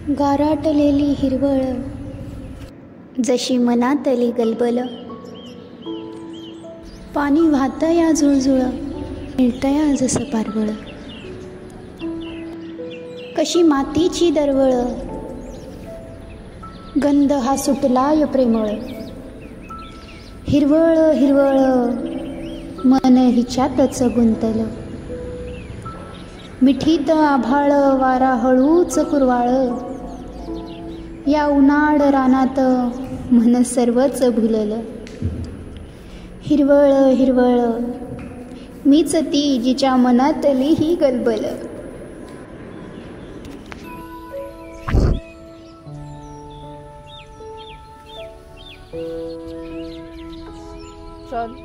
गाराटलेली हिरवळ जशी मनातली गलबल, पाणी वाहतया झुळझुळ, मिळतया जसं पारवळ, कशी मातीची दरवळ, गंध हा सुटलाय प्रेमळ, हिरवळ हिरवळ मन हिच्यातच गुंतल, मिठीत आभाळ वारा हळूच कुरवाळ, या उन्हाळ रानात मन सर्वच भुललं, हिरवळ हिरवळ मीच ती जिच्या मनातली ही गलबल. चल